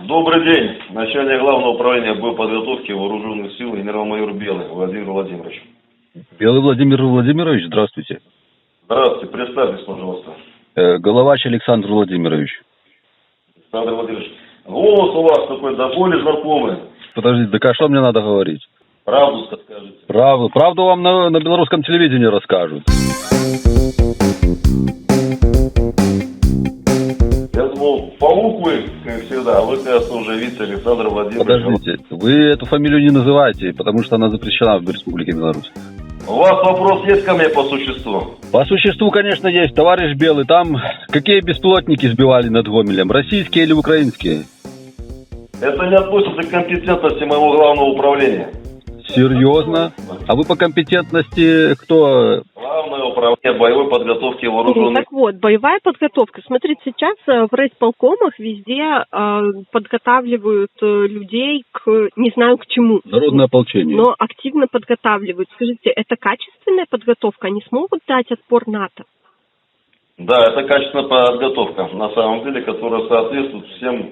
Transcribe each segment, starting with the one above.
Добрый день. Начальник главного управления боеподготовки вооруженных сил генерал-майор Белый Владимир Владимирович. Белый Владимир Владимирович, здравствуйте. Здравствуйте, представьтесь, пожалуйста. Головач Александр Владимирович. Александр Владимирович, голос у вас такой до боли знакомый. Подождите, так а что мне надо говорить? Правду скажите. Правду вам на белорусском телевидении расскажут. Я думал, паук вы, как всегда, а вы, кажется, уже видите Александр Владимирович. Подождите, вы эту фамилию не называйте, потому что она запрещена в Республике Беларусь. У вас вопрос есть ко мне по существу? По существу, конечно, есть. Товарищ Белый, там какие беспилотники сбивали над Гомелем? Российские или украинские? Это не относится к компетентности моего главного управления. Серьезно? А вы по компетентности кто? Главное управление боевой подготовки вооруженных. Так вот, боевая подготовка. Смотрите, сейчас в райисполкомах везде подготавливают людей к не знаю к чему. Народное ополчение. Но активно подготавливают. Скажите, это качественная подготовка? Они смогут дать отпор НАТО? Да, это качественная подготовка, на самом деле, которая соответствует всем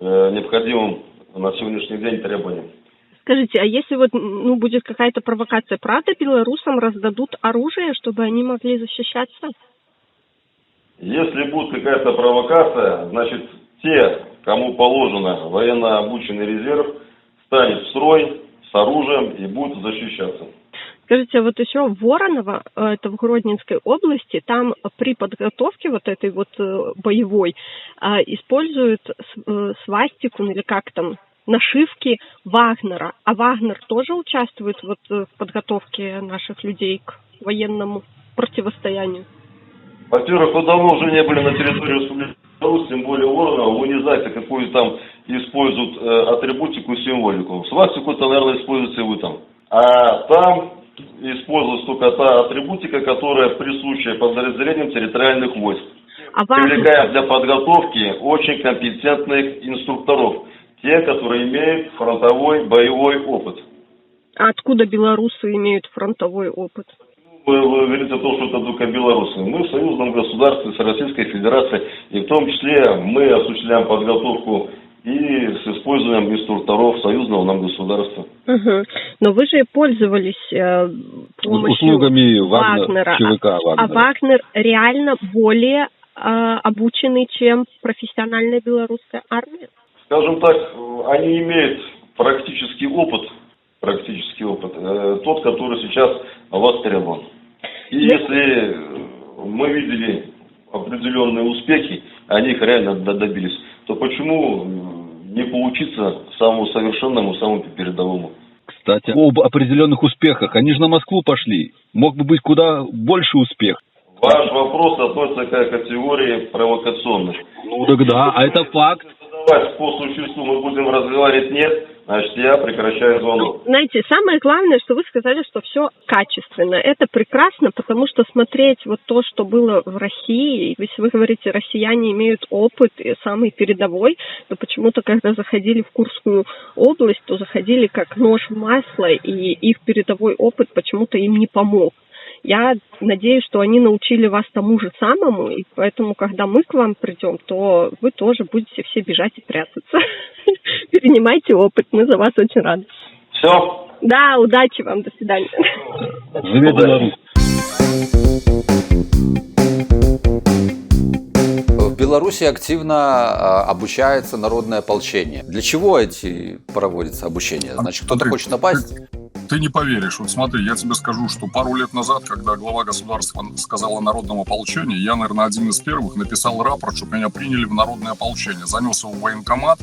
необходимым на сегодняшний день требованиям. Скажите, а если вот будет какая-то провокация, правда белорусам раздадут оружие, чтобы они могли защищаться? Если будет какая-то провокация, значит, те, кому положено военно обученный резерв, станет в строй с оружием и будет защищаться. Скажите, вот еще Вороново, это в Гродненской области, там при подготовке вот этой вот боевой используют свастику, или как там, нашивки Вагнера. А Вагнер тоже участвует вот в подготовке наших людей к военному противостоянию? Во-первых, вы давно уже не были на территории Республики Беларусь, тем более Воронова, вы не знаете, какую там используют атрибутику и символику. Свастику-то, наверное, используете вы там. А там используется только та атрибутика, которая присуща подразделениям территориальных войск. Привлекаем для подготовки очень компетентных инструкторов. Те, которые имеют фронтовой боевой опыт. А откуда белорусы имеют фронтовой опыт? Вы говорите о том, что это только белорусы. Мы в союзном государстве с Российской Федерацией, и в том числе мы осуществляем подготовку и с использованием инструкторов союзного нам государства. Угу. Но вы же пользовались помощью услугами Вагнера. ЧВК Вагнера. А Вагнер реально более обученный, чем профессиональная белорусская армия? Скажем так, они имеют практический опыт, тот, который сейчас востребован. И если мы видели определенные успехи, они их реально добились, то почему не поучиться самому совершенному, самому передовому? Кстати, об определенных успехах. Они же на Москву пошли. Мог бы быть куда больше успех. Ваш вопрос относится к категории провокационных. Ну так да, а это факт. По существу мы будем разговаривать нет, значит я прекращаю звонок. Знаете, самое главное, что вы сказали, что все качественно. Это прекрасно, потому что смотреть вот то, что было в России, если вы говорите, россияне имеют опыт и самый передовой, то почему-то, когда заходили в Курскую область, то заходили как нож в масло, и их передовой опыт почему-то им не помог. Я надеюсь, что они научили вас тому же самому, и поэтому, когда мы к вам придем, то вы тоже будете все бежать и прятаться. Перенимайте опыт, мы за вас очень рады. Все? Да, удачи вам, до свидания. Живи Беларусь. В Беларуси активно обучается народное ополчение. Для чего эти проводятся обучения? Значит, кто-то хочет напасть? Ты не поверишь. Вот смотри, я тебе скажу, что пару лет назад, когда глава государства сказал о народном ополчении, я, наверное, один из первых написал рапорт, чтобы меня приняли в народное ополчение. Занес его в военкомат,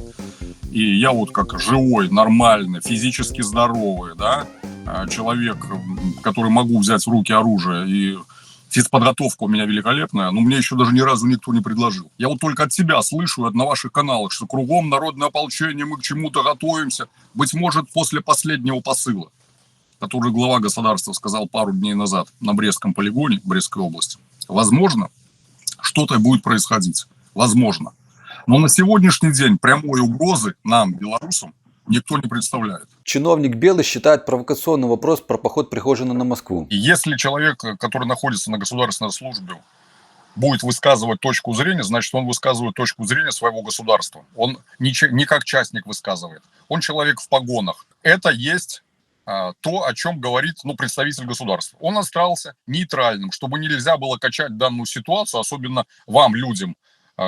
и я вот как живой, нормальный, физически здоровый, да, человек, который могу взять в руки оружие, и физподготовка у меня великолепная, но мне еще даже ни разу никто не предложил. Я вот только от тебя слышу, на ваших каналах, что кругом народное ополчение, мы к чему-то готовимся. Быть может, после последнего посыла, который глава государства сказал пару дней назад на Брестском полигоне Брестской области. Возможно, что-то будет происходить. Возможно. Но на сегодняшний день прямой угрозы нам, белорусам, никто не представляет. Чиновник Белый считает провокационным вопрос про поход Пригожина на Москву. И если человек, который находится на государственной службе, будет высказывать точку зрения, значит, он высказывает точку зрения своего государства. Он не как частник высказывает. Он человек в погонах. Это есть то, о чем говорит представитель государства. Он остался нейтральным, чтобы нельзя было качать данную ситуацию, особенно вам, людям,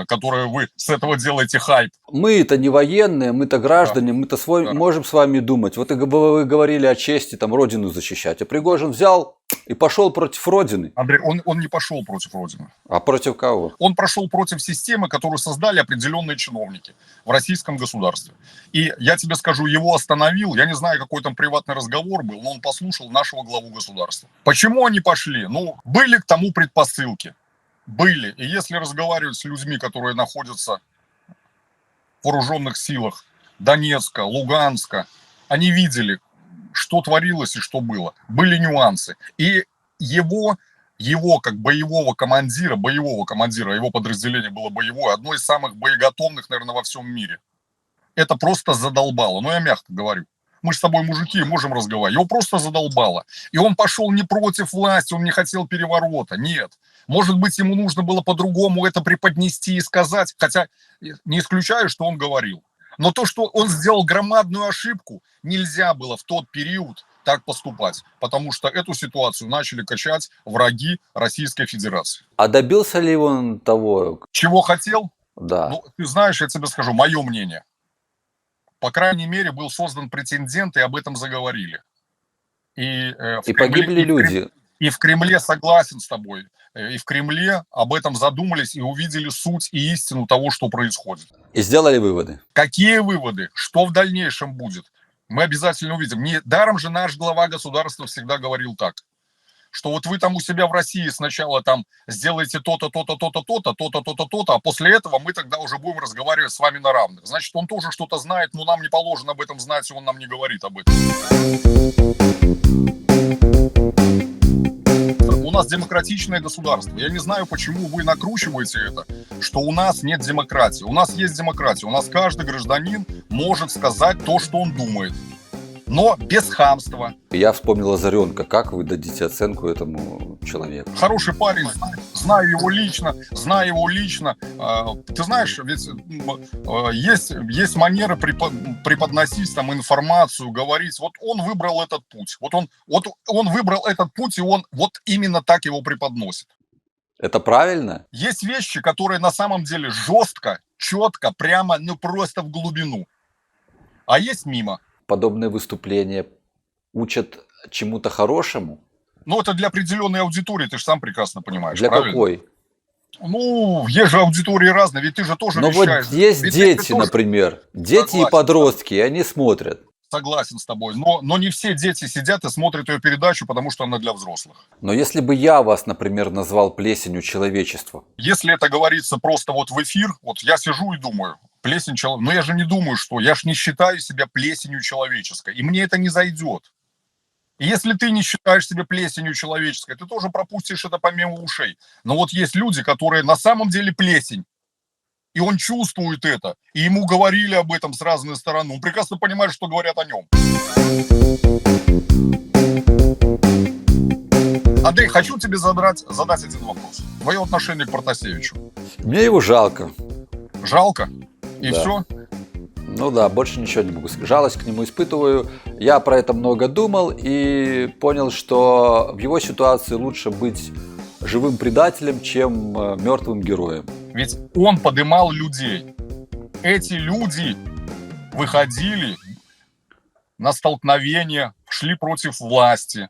которые вы с этого делаете хайп. Мы-то не военные, мы-то граждане, мы-то можем с вами думать. Вот вы говорили о чести, там, Родину защищать. А Пригожин взял и пошел против Родины. Андрей, он не пошел против Родины. А против кого? Он пошел против системы, которую создали определенные чиновники в российском государстве. И я тебе скажу, его остановил, я не знаю, какой там приватный разговор был, но он послушал нашего главу государства. Почему они пошли? Были к тому предпосылки. Были. И если разговаривать с людьми, которые находятся в вооруженных силах Донецка, Луганска, они видели, что творилось и что было. Были нюансы. И его как боевого командира, его подразделение было боевое, одно из самых боеготовных, наверное, во всем мире. Это просто задолбало. Я мягко говорю. Мы же с тобой мужики, можем разговаривать. Его просто задолбало. И он пошел не против власти, он не хотел переворота. Нет. Может быть, ему нужно было по-другому это преподнести и сказать. Хотя не исключаю, что он говорил. Но то, что он сделал громадную ошибку, нельзя было в тот период так поступать. Потому что эту ситуацию начали качать враги Российской Федерации. А добился ли он того? Чего хотел? Да. Ты знаешь, я тебе скажу, мое мнение. По крайней мере, был создан прецедент, и об этом заговорили. И погибли люди. И в Кремле, согласен с тобой, и в Кремле об этом задумались и увидели суть и истину того, что происходит. И сделали выводы. Какие выводы? Что в дальнейшем будет? Мы обязательно увидим. Недаром же наш глава государства всегда говорил так, что вот вы там у себя в России сначала там сделаете то-то, то-то, то-то, то-то, то-то, то-то, то-то, а после этого мы тогда уже будем разговаривать с вами на равных. Значит, он тоже что-то знает, но нам не положено об этом знать, и он нам не говорит об этом. У нас демократичное государство. Я не знаю, почему вы накручиваете это, что у нас нет демократии. У нас есть демократия. У нас каждый гражданин может сказать то, что он думает. Но без хамства. Я вспомнил Лазаренко. Как вы дадите оценку этому человеку? Хороший парень, знаю его лично. Ты знаешь, ведь есть манеры преподносить там информацию, говорить. Вот он выбрал этот путь. Он выбрал этот путь, и он вот именно так его преподносит. Это правильно? Есть вещи, которые на самом деле жестко, четко, прямо, просто в глубину. А есть мимо. Подобные выступления учат чему-то хорошему? Это для определенной аудитории, ты же сам прекрасно понимаешь. Для правильно? какой? Есть же аудитории разные, ведь ты же тоже вещаешь. Вот есть дети, например. Дети Согласен, и подростки, они смотрят. Согласен с тобой, но не все дети сидят и смотрят ее передачу, потому что она для взрослых. Но если бы я вас, например, назвал плесенью человечества? Если это говорится просто вот в эфир, вот я сижу и думаю, плесень человечества, но я же не думаю, я же не считаю себя плесенью человеческой, и мне это не зайдет. И если ты не считаешь себя плесенью человеческой, ты тоже пропустишь это помимо ушей. Но вот есть люди, которые на самом деле плесень, и он чувствует это, и ему говорили об этом с разных сторон, он прекрасно понимает, что говорят о нем. Андрей, хочу тебе задать один вопрос. Твое отношение к Протасевичу. Мне его жалко. Жалко? И да. все? Больше ничего не могу сказать. Жалость к нему испытываю. Я про это много думал и понял, что в его ситуации лучше быть живым предателем, чем мертвым героем. Ведь он подымал людей. Эти люди выходили на столкновение, шли против власти.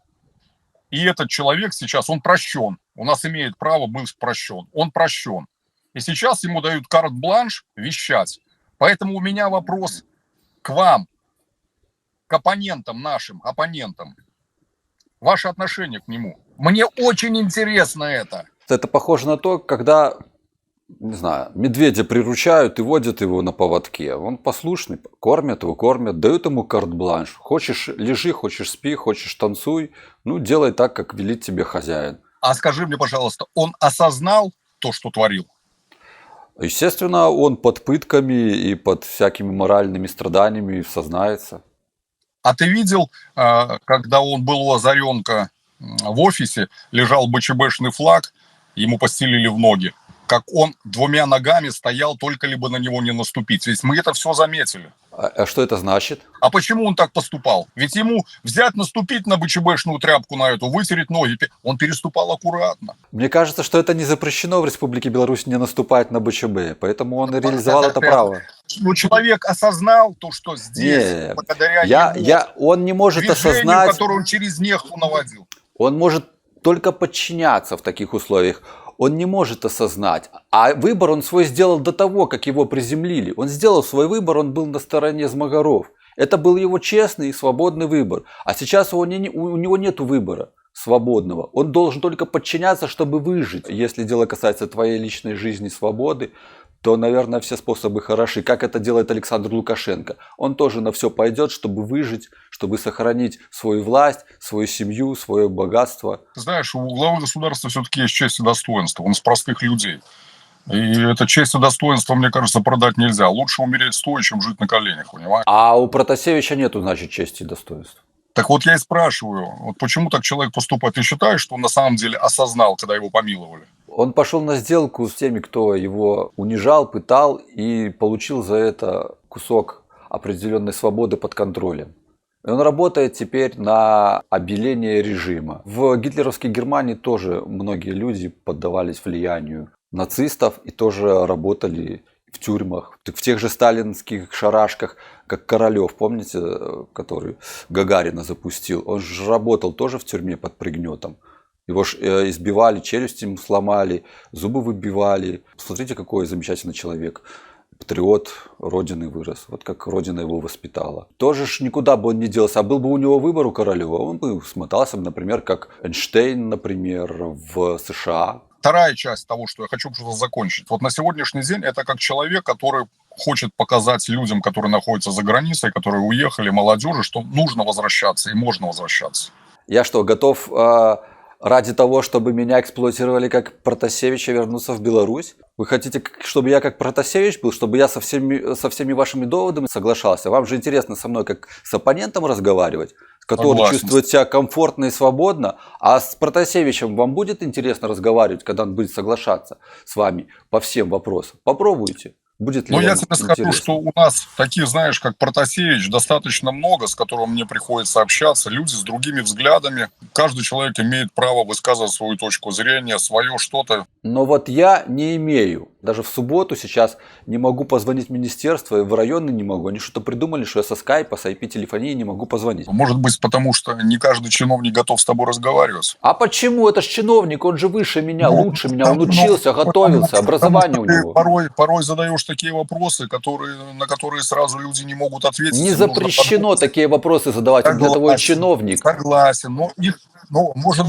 И этот человек сейчас, он прощен. У нас имеет право быть прощен. Он прощен. И сейчас ему дают карт-бланш вещать. Поэтому у меня вопрос к вам, к нашим оппонентам. Ваше отношение к нему. Мне очень интересно это. Это похоже на то, когда, не знаю, медведя приручают и водят его на поводке. Он послушный, кормят его, дают ему карт-бланш. Хочешь лежи, хочешь спи, хочешь танцуй. Делай так, как велит тебе хозяин. А скажи мне, пожалуйста, он осознал то, что творил? Естественно, он под пытками и под всякими моральными страданиями сознается. А ты видел, когда он был у Озаренко в офисе, лежал БЧБшный флаг, ему постелили в ноги, как он двумя ногами стоял, только либо на него не наступить. Ведь мы это все заметили. А что это значит? А почему он так поступал? Ведь ему взять, наступить на БЧБшную тряпку на эту, вытереть ноги, он переступал аккуратно. Мне кажется, что это не запрещено в Республике Беларусь не наступать на БЧБ, поэтому он и реализовал это право. Ну, человек осознал то, что здесь, благодаря его он не может движению, осознать, которое он через нехту наводил. Он может только подчиняться в таких условиях. Он не может осознать. А выбор он свой сделал до того, как его приземлили. Он сделал свой выбор, он был на стороне Змагаров. Это был его честный и свободный выбор. А сейчас у него нет выбора свободного. Он должен только подчиняться, чтобы выжить. Если дело касается твоей личной жизни, свободы, то, наверное, все способы хороши. Как это делает Александр Лукашенко. Он тоже на все пойдет, чтобы выжить, чтобы сохранить свою власть, свою семью, свое богатство. Ты знаешь, у главы государства все-таки есть честь и достоинство. Он из простых людей. И это честь и достоинство, мне кажется, продать нельзя. Лучше умереть стоя, чем жить на коленях, понимаешь? А у Протасевича нету, значит, чести и достоинства. Так вот я и спрашиваю, вот почему так человек поступает? Ты считаешь, что он на самом деле осознал, когда его помиловали? Он пошел на сделку с теми, кто его унижал, пытал и получил за это кусок определенной свободы под контролем. И он работает теперь на обеление режима. В гитлеровской Германии тоже многие люди поддавались влиянию нацистов и тоже работали в тюрьмах. В тех же сталинских шарашках, как Королёв, помните, который Гагарина запустил? Он же работал тоже в тюрьме под пригнетом. Его ж избивали, челюсть ему сломали, зубы выбивали. Смотрите, какой замечательный человек. Патриот Родины вырос. Вот как Родина его воспитала. Тоже ж никуда бы он не делся. А был бы у него выбор у Королёва, он бы смотался, например, как Эйнштейн, например, в США. Вторая часть того, что я хочу что-то закончить. Вот на сегодняшний день это как человек, который хочет показать людям, которые находятся за границей, которые уехали, молодежи, что нужно возвращаться и можно возвращаться. Я что, готов ради того, чтобы меня эксплуатировали как Протасевича, вернуться в Беларусь? Вы хотите, чтобы я как Протасевич был, чтобы я со всеми вашими доводами соглашался? Вам же интересно со мной как с оппонентом разговаривать, который Согласен. чувствует себя комфортно и свободно, а с Протасевичем вам будет интересно разговаривать, когда он будет соглашаться с вами по всем вопросам? Попробуйте. Будет ли Но я вам тебе интересно? скажу, что у нас таких, знаешь, как Протасевич, достаточно много, с которым мне приходится общаться. Люди с другими взглядами. Каждый человек имеет право высказывать свою точку зрения, свое что-то. Но вот я не имею. Даже в субботу сейчас не могу позвонить в министерство, и в районы не могу. Они что-то придумали, что я со скайпа, с IP-телефонии не могу позвонить. Может быть, потому что не каждый чиновник готов с тобой разговаривать. А почему? Это ж чиновник, он же выше меня, Ну, лучше меня, он учился, готовился, образование у ты него. порой задаешь такие вопросы, на которые сразу люди не могут ответить. Не Им нужно запрещено подумать. такие вопросы задавать, он для того и чиновник. Согласен, но может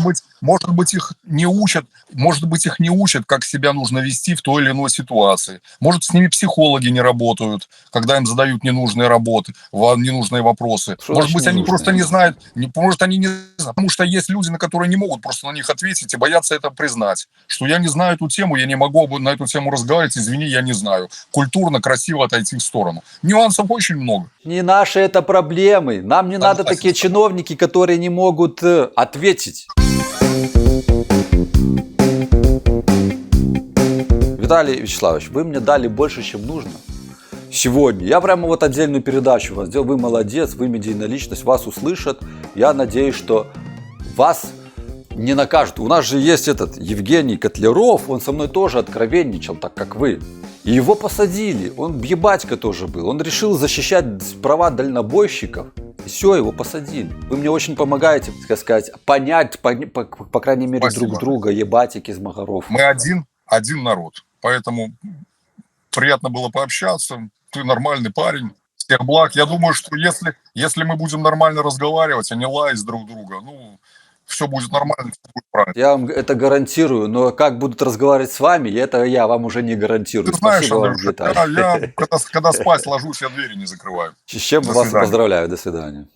быть их не учат, как себя нужно вести в той или иной ситуации. Может, с ними психологи не работают, когда им задают ненужные вопросы. Что Может значит быть, они ненужные? просто не знают, потому что есть люди, на которые не могут просто на них ответить и боятся это признать. Что я не знаю эту тему, я не могу на эту тему разговаривать, извини, я не знаю. Культурно, красиво отойти в сторону. Нюансов очень много. Не наши это проблемы. Нам не надо Согласен. такие чиновники, которые не могут ответить. Виталий Вячеславович, вы мне дали больше, чем нужно сегодня. Я прямо вот отдельную передачу вас сделал. Вы молодец, вы медийная личность, вас услышат. Я надеюсь, что вас не накажут. У нас же есть этот Евгений Котляров, он со мной тоже откровенничал, так как вы. И его посадили. Он ебатька тоже был. Он решил защищать права дальнобойщиков. И все, его посадили. Вы мне очень помогаете, так сказать, понять, по крайней мере, Спасибо. друг друга, ебатик из Магаров. Мы один народ. Поэтому приятно было пообщаться. Ты нормальный парень. Всех благ. Я думаю, что если мы будем нормально разговаривать, а не лаять друг друга, все будет нормально, все будет правильно. Я вам это гарантирую, но как будут разговаривать с вами, это я вам уже не гарантирую. Ты знаешь, Спасибо вам, Андрюша, Виталий. я когда спать ложусь, я двери не закрываю. С чем До вас и свидания. поздравляю. До свидания.